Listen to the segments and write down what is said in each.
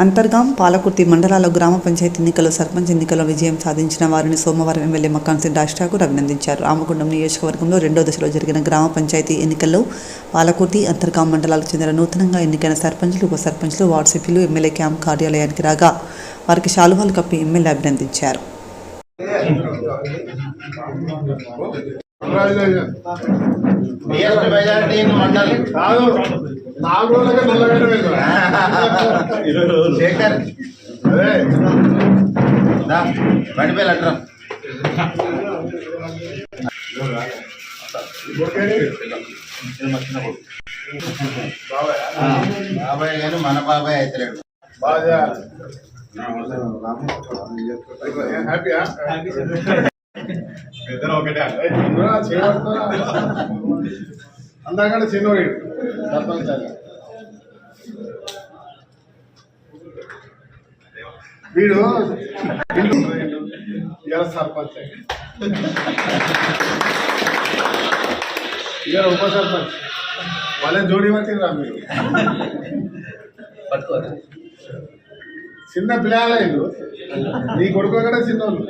అంతర్గాం, పాలకుర్తి మండలాల్లో గ్రామ పంచాయతీ ఎన్నికల్లో సర్పంచ్ ఎన్నికల్లో విజయం సాధించిన వారిని సోమవారం ఎమ్మెల్యే మక్కాన్సి రాజ్ ఠాకూర్ అభినందించారు. రామగుండం నియోజకవర్గంలో రెండో దశలో జరిగిన గ్రామ పంచాయతీ ఎన్నికల్లో పాలకుర్తి, అంతర్గాం మండలాలకు చెందిన నూతనంగా ఎన్నికైన సర్పంచ్లు, ఉప సర్పంచ్లు, వార్డు సభ్యులు ఎమ్మెల్యే క్యాంప్ కార్యాలయానికి రాగా వారికి శాలువాలు కప్పి ఎమ్మెల్యే అభినందించారు. బాబాయ్ గారు మన బాబాయ్ అయితే ఇద్దరు ఒకటే అందరికంటే చిన్నోడు సర్పంచ్ వీడు ఇలా సర్పంచ్ ఇలా ఉప సర్పంచ్ వాళ్ళని జోడి పట్టిరా మీరు చిన్న పిల్లలు నీ కొడుకు కూడా చిన్నోళ్ళు.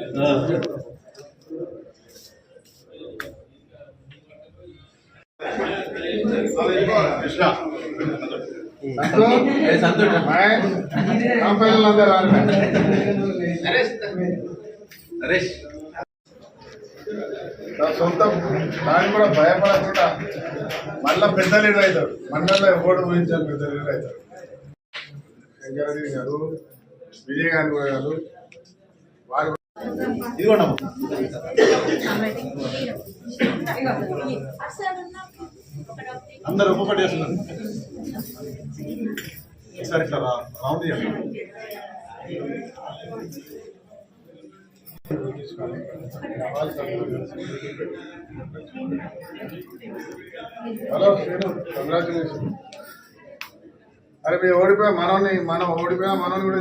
సొంత దాన్ని కూడా భయపడకుండా మళ్ళా పెద్ద లీడర్ అవుతాడు. మండలంలో ఓటు ఊహించాలి, పెద్ద లీడర్ అవుతాడు. శంకరగిరి గారు, విజయ్ గారు కూడా గారు వారు ఇదిగోండి అందరు ఒక్కొక్కటి చేస్తున్నారు. ఒకసారి ఇట్లా రౌండ్ చేయండి. Hello Srinu, congratulation. అరే మీరు ఓడిపోయా మనం ఓడిపోయా మనోని కూడా